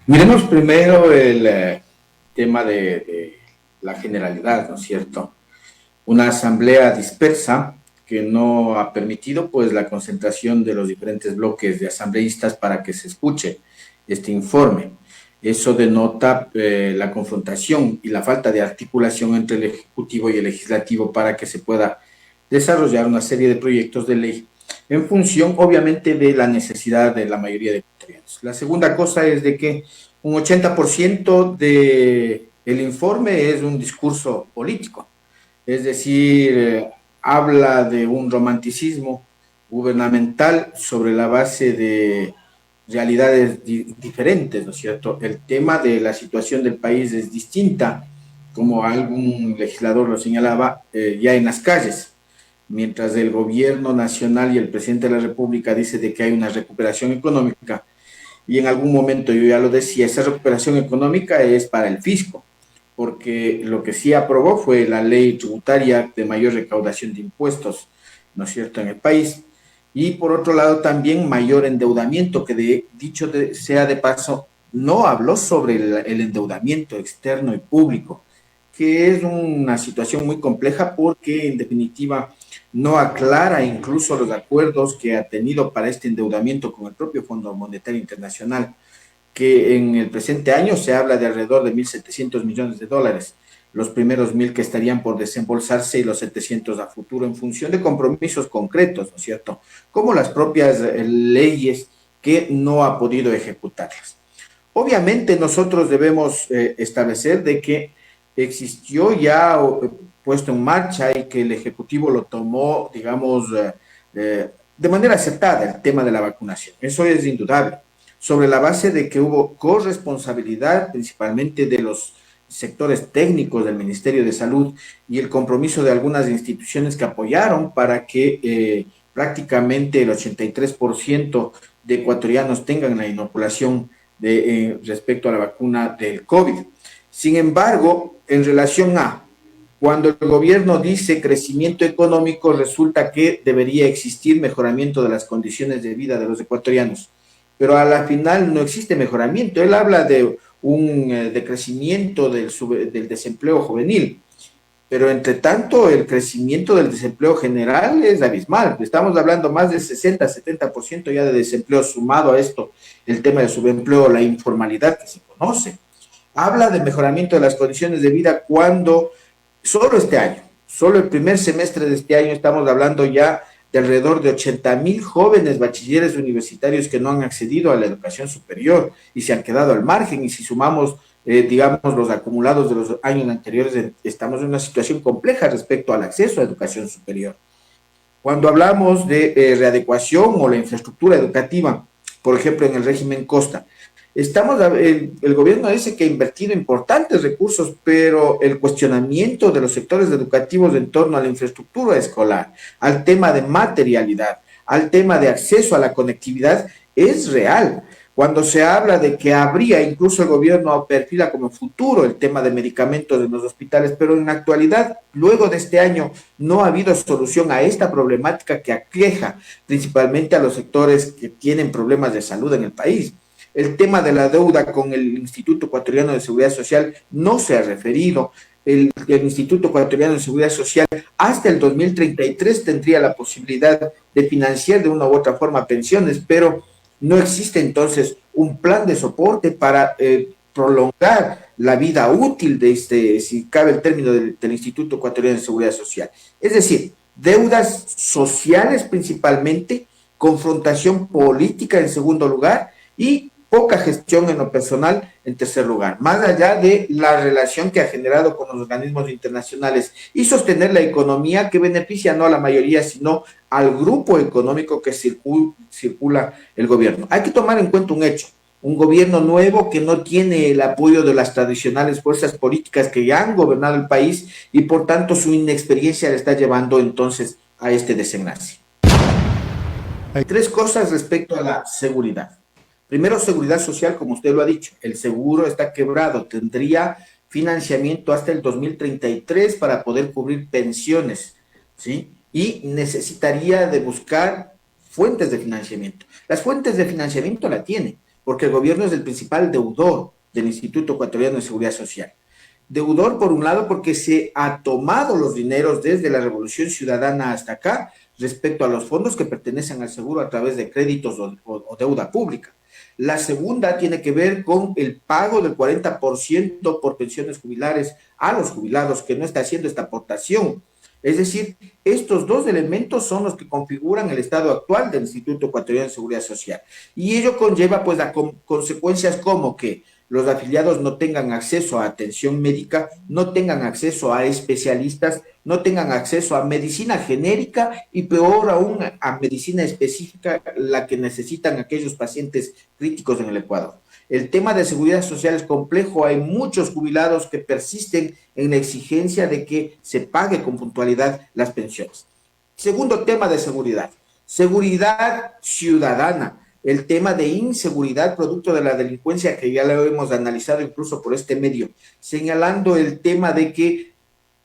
Miremos primero el tema de la generalidad, ¿no es cierto? Una asamblea dispersa que no ha permitido pues la concentración de los diferentes bloques de asambleístas para que se escuche este informe. Eso denota la confrontación y la falta de articulación entre el Ejecutivo y el Legislativo para que se pueda desarrollar una serie de proyectos de ley en función, obviamente, de la necesidad de la mayoría de ecuatorianos. La segunda cosa es de que un 80% del informe es un discurso político, es decir, habla de un romanticismo gubernamental sobre la base de realidades diferentes, ¿no es cierto? El tema de la situación del país es distinta, como algún legislador lo señalaba, ya en las calles, mientras el gobierno nacional y el presidente de la República dice de que hay una recuperación económica, y en algún momento yo ya lo decía, esa recuperación económica es para el fisco, porque lo que sí aprobó fue la ley tributaria de mayor recaudación de impuestos, ¿no es cierto?, en el país. Y por otro lado también mayor endeudamiento, que sea de paso, no habló sobre el endeudamiento externo y público, que es una situación muy compleja porque en definitiva no aclara incluso los acuerdos que ha tenido para este endeudamiento con el propio Fondo Monetario Internacional, que en el presente año se habla de alrededor de 1.700 millones de dólares, los primeros 1.000 que estarían por desembolsarse y los 700 a futuro en función de compromisos concretos, ¿no es cierto? Como las propias leyes que no ha podido ejecutarlas. Obviamente nosotros debemos establecer de que existió ya puesto en marcha y que el Ejecutivo lo tomó, digamos, de manera aceptada el tema de la vacunación. Eso es indudable, sobre la base de que hubo corresponsabilidad principalmente de los sectores técnicos del Ministerio de Salud y el compromiso de algunas instituciones que apoyaron para que prácticamente el 83% de ecuatorianos tengan la inoculación respecto a la vacuna del COVID. Sin embargo, en relación a cuando el gobierno dice crecimiento económico, resulta que debería existir mejoramiento de las condiciones de vida de los ecuatorianos, pero a la final no existe mejoramiento. Él habla de un decrecimiento del desempleo juvenil, pero entre tanto el crecimiento del desempleo general es abismal. Estamos hablando más del 60-70% ya de desempleo, sumado a esto el tema del subempleo, la informalidad que se conoce. Habla de mejoramiento de las condiciones de vida cuando solo este año, solo el primer semestre de este año estamos hablando ya de alrededor de 80,000 jóvenes bachilleres universitarios que no han accedido a la educación superior y se han quedado al margen, y si sumamos, digamos, los acumulados de los años anteriores, estamos en una situación compleja respecto al acceso a educación superior. Cuando hablamos de readecuación o la infraestructura educativa, por ejemplo, en el régimen Costa, el gobierno dice que ha invertido importantes recursos, pero el cuestionamiento de los sectores educativos en torno a la infraestructura escolar, al tema de materialidad, al tema de acceso a la conectividad, es real. Cuando se habla de que habría, incluso el gobierno perfila como futuro el tema de medicamentos en los hospitales, pero en la actualidad, luego de este año, no ha habido solución a esta problemática que aqueja principalmente a los sectores que tienen problemas de salud en el país. El tema de la deuda con el Instituto Ecuatoriano de Seguridad Social no se ha referido. El Instituto Ecuatoriano de Seguridad Social hasta el 2033 tendría la posibilidad de financiar de una u otra forma pensiones, pero no existe entonces un plan de soporte para prolongar la vida útil de este, si cabe el término del Instituto Ecuatoriano de Seguridad Social. Es decir, deudas sociales principalmente, confrontación política en segundo lugar y poca gestión en lo personal en tercer lugar, más allá de la relación que ha generado con los organismos internacionales y sostener la economía que beneficia no a la mayoría, sino al grupo económico que circula el gobierno. Hay que tomar en cuenta un hecho: un gobierno nuevo que no tiene el apoyo de las tradicionales fuerzas políticas que ya han gobernado el país, y por tanto su inexperiencia le está llevando entonces a este desenlace. Tres cosas respecto a la seguridad. Primero, seguridad social, como usted lo ha dicho. El seguro está quebrado. Tendría financiamiento hasta el 2033 para poder cubrir pensiones, ¿sí? Y necesitaría de buscar fuentes de financiamiento. Las fuentes de financiamiento la tiene, porque el gobierno es el principal deudor del Instituto Ecuatoriano de Seguridad Social. Deudor, por un lado, porque se ha tomado los dineros desde la Revolución Ciudadana hasta acá respecto a los fondos que pertenecen al seguro a través de créditos o deuda pública. La segunda tiene que ver con el pago del 40% por pensiones jubilares a los jubilados que no está haciendo esta aportación. Es decir, estos dos elementos son los que configuran el estado actual del Instituto Ecuatoriano de Seguridad Social. Y ello conlleva pues a consecuencias como que los afiliados no tengan acceso a atención médica, no tengan acceso a especialistas, no tengan acceso a medicina genérica y peor aún a medicina específica, la que necesitan aquellos pacientes críticos en el Ecuador. El tema de seguridad social es complejo, hay muchos jubilados que persisten en la exigencia de que se pague con puntualidad las pensiones. Segundo tema de seguridad, seguridad ciudadana. El tema de inseguridad producto de la delincuencia que ya lo hemos analizado incluso por este medio, señalando el tema de que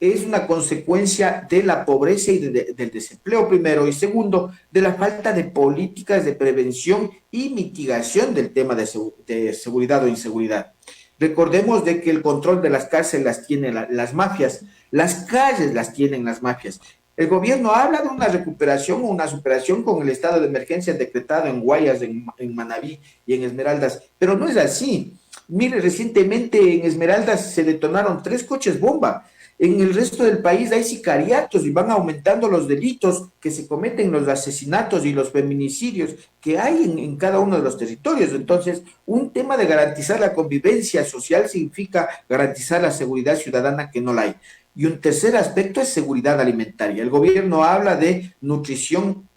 es una consecuencia de la pobreza y del desempleo primero y segundo, de la falta de políticas de prevención y mitigación del tema de seguridad o inseguridad. Recordemos de que el control de las cárceles las tienen las mafias, las calles las tienen las mafias. El gobierno habla de una recuperación o una superación con el estado de emergencia decretado en Guayas, en Manabí y en Esmeraldas, pero no es así. Mire, recientemente en Esmeraldas se detonaron 3 coches bomba. En el resto del país hay sicariatos y van aumentando los delitos que se cometen, los asesinatos y los feminicidios que hay en cada uno de los territorios. Entonces, un tema de garantizar la convivencia social significa garantizar la seguridad ciudadana que no la hay. Y un tercer aspecto es seguridad alimentaria. El gobierno habla de nutrición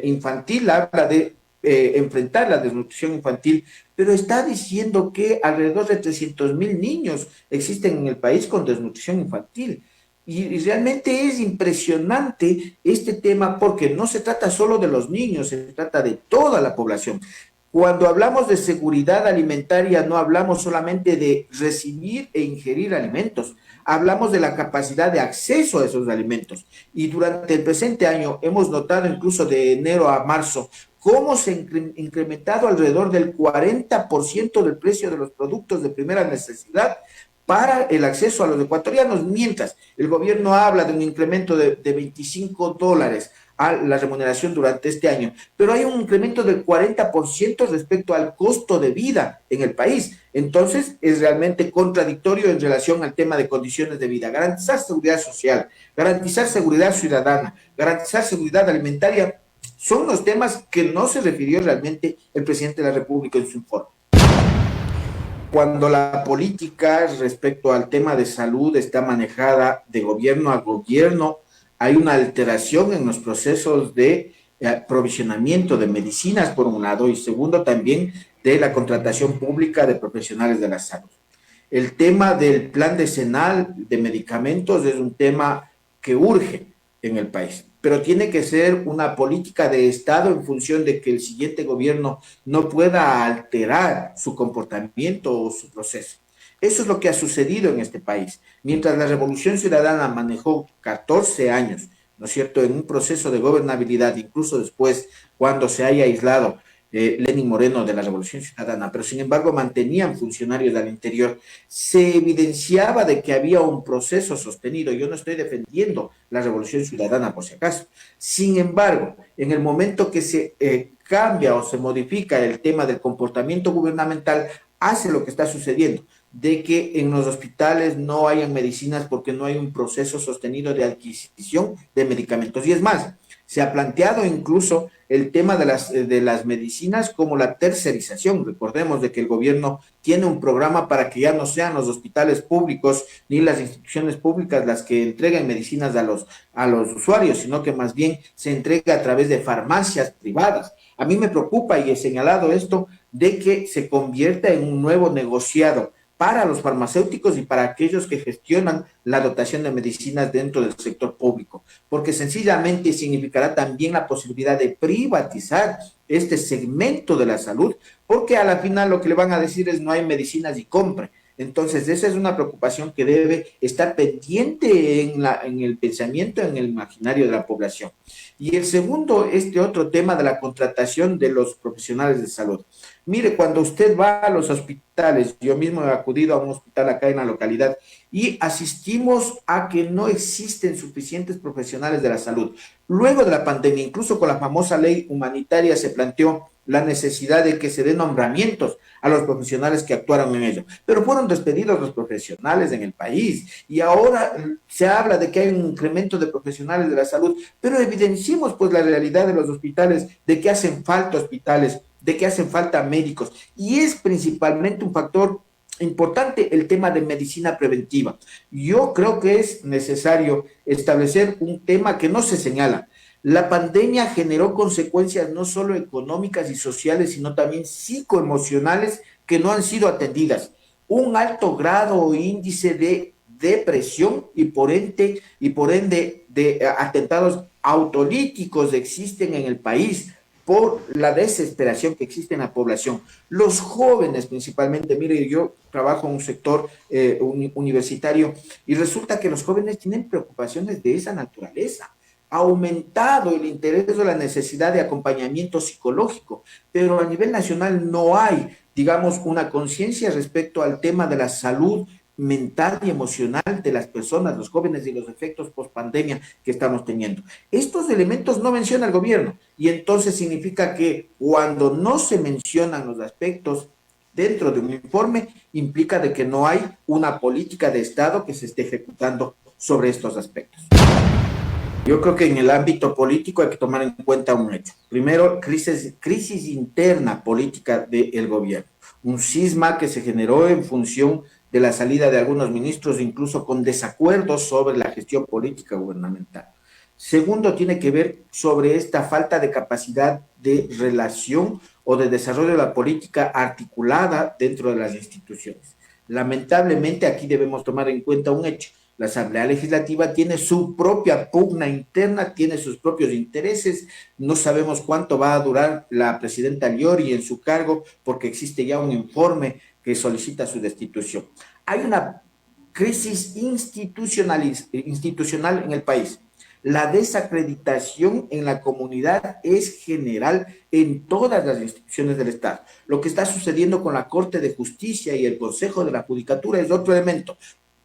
infantil, habla de enfrentar la desnutrición infantil, pero está diciendo que alrededor de 300,000 niños existen en el país con desnutrición infantil. Y realmente es impresionante este tema porque no se trata solo de los niños, se trata de toda la población. Cuando hablamos de seguridad alimentaria, no hablamos solamente de recibir e ingerir alimentos, hablamos de la capacidad de acceso a esos alimentos. Y durante el presente año hemos notado incluso de enero a marzo cómo se ha incrementado alrededor del 40% del precio de los productos de primera necesidad para el acceso a los ecuatorianos, mientras el gobierno habla de un incremento de $25 a la remuneración durante este año, pero hay un incremento del 40% respecto al costo de vida en el país. Entonces, es realmente contradictorio en relación al tema de condiciones de vida. Garantizar seguridad social, garantizar seguridad ciudadana, garantizar seguridad alimentaria, son los temas que no se refirió realmente el presidente de la República en su informe. Cuando la política respecto al tema de salud está manejada de gobierno a gobierno, hay una alteración en los procesos de aprovisionamiento de medicinas, por un lado, y segundo, también de la contratación pública de profesionales de la salud. El tema del plan decenal de medicamentos es un tema que urge en el país, pero tiene que ser una política de Estado en función de que el siguiente gobierno no pueda alterar su comportamiento o su proceso. Eso es lo que ha sucedido en este país. Mientras la Revolución Ciudadana manejó 14 años, ¿no es cierto?, en un proceso de gobernabilidad, incluso después, cuando se haya aislado Lenín Moreno de la Revolución Ciudadana, pero sin embargo mantenían funcionarios del interior, se evidenciaba de que había un proceso sostenido. Yo no estoy defendiendo la Revolución Ciudadana por si acaso. Sin embargo, en el momento que se cambia o se modifica el tema del comportamiento gubernamental, hace lo que está sucediendo, de que en los hospitales no hayan medicinas porque no hay un proceso sostenido de adquisición de medicamentos. Y es más, se ha planteado incluso el tema de las medicinas como la tercerización. Recordemos de que el gobierno tiene un programa para que ya no sean los hospitales públicos ni las instituciones públicas las que entreguen medicinas a los usuarios, sino que más bien se entrega a través de farmacias privadas. A mí me preocupa, y he señalado esto, de que se convierta en un nuevo negociado para los farmacéuticos y para aquellos que gestionan la dotación de medicinas dentro del sector público, porque sencillamente significará también la posibilidad de privatizar este segmento de la salud, porque a la final lo que le van a decir es no hay medicinas y compre. Entonces, esa es una preocupación que debe estar pendiente en el pensamiento, en el imaginario de la población. Y el segundo, este otro tema de la contratación de los profesionales de salud. Mire, cuando usted va a los hospitales, yo mismo he acudido a un hospital acá en la localidad y asistimos a que no existen suficientes profesionales de la salud. Luego de la pandemia, incluso con la famosa ley humanitaria, se planteó la necesidad de que se den nombramientos a los profesionales que actuaron en ello. Pero fueron despedidos los profesionales en el país y ahora se habla de que hay un incremento de profesionales de la salud, pero evidenciemos pues la realidad de los hospitales, de que hacen falta hospitales, de que hacen falta médicos y es principalmente un factor importante el tema de medicina preventiva. Yo creo que es necesario establecer un tema que no se señala. La pandemia generó consecuencias no solo económicas y sociales, sino también psicoemocionales que no han sido atendidas. Un alto grado o índice de depresión y por ende de atentados autolíticos existen en el país por la desesperación que existe en la población. Los jóvenes principalmente, mire, yo trabajo en un sector universitario y resulta que los jóvenes tienen preocupaciones de esa naturaleza. Ha aumentado el interés o la necesidad de acompañamiento psicológico, pero a nivel nacional no hay, digamos, una conciencia respecto al tema de la salud mental y emocional de las personas, los jóvenes y los efectos post pandemia que estamos teniendo. Estos elementos no menciona el gobierno y entonces significa que cuando no se mencionan los aspectos dentro de un informe, implica de que no hay una política de Estado que se esté ejecutando sobre estos aspectos. Yo creo que en el ámbito político hay que tomar en cuenta un hecho. Primero, crisis interna política del gobierno. Un cisma que se generó en función de la salida de algunos ministros, incluso con desacuerdos sobre la gestión política gubernamental. Segundo, tiene que ver sobre esta falta de capacidad de relación o de desarrollo de la política articulada dentro de las instituciones. Lamentablemente, aquí debemos tomar en cuenta un hecho. La Asamblea Legislativa tiene su propia pugna interna, tiene sus propios intereses. No sabemos cuánto va a durar la presidenta Liori en su cargo, porque existe ya un informe que solicita su destitución. Hay una crisis institucional en el país. La desacreditación en la comunidad es general en todas las instituciones del Estado. Lo que está sucediendo con la Corte de Justicia y el Consejo de la Judicatura es otro elemento.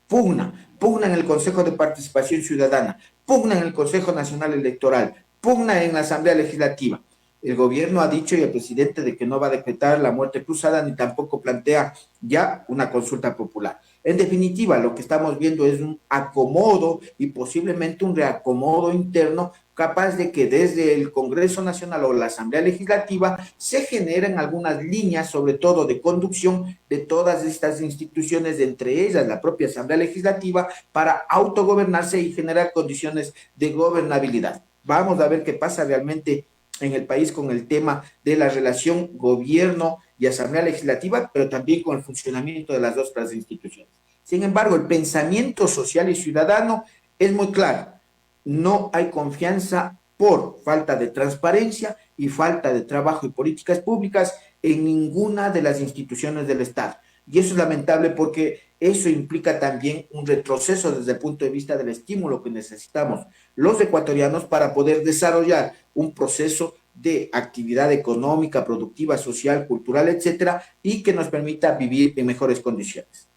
Pugna en el Consejo de Participación Ciudadana, pugna en el Consejo Nacional Electoral, pugna en la Asamblea Legislativa. El gobierno ha dicho y el presidente de que no va a decretar la muerte cruzada ni tampoco plantea ya una consulta popular. En definitiva, lo que estamos viendo es un acomodo y posiblemente un reacomodo interno capaz de que desde el Congreso Nacional o la Asamblea Legislativa se generen algunas líneas, sobre todo de conducción de todas estas instituciones, entre ellas la propia Asamblea Legislativa, para autogobernarse y generar condiciones de gobernabilidad. Vamos a ver qué pasa realmente en el país con el tema de la relación gobierno y Asamblea Legislativa, pero también con el funcionamiento de las otras instituciones. Sin embargo, el pensamiento social y ciudadano es muy claro. No hay confianza por falta de transparencia y falta de trabajo y políticas públicas en ninguna de las instituciones del Estado. Y eso es lamentable porque eso implica también un retroceso desde el punto de vista del estímulo que necesitamos los ecuatorianos para poder desarrollar un proceso de actividad económica, productiva, social, cultural, etcétera, y que nos permita vivir en mejores condiciones.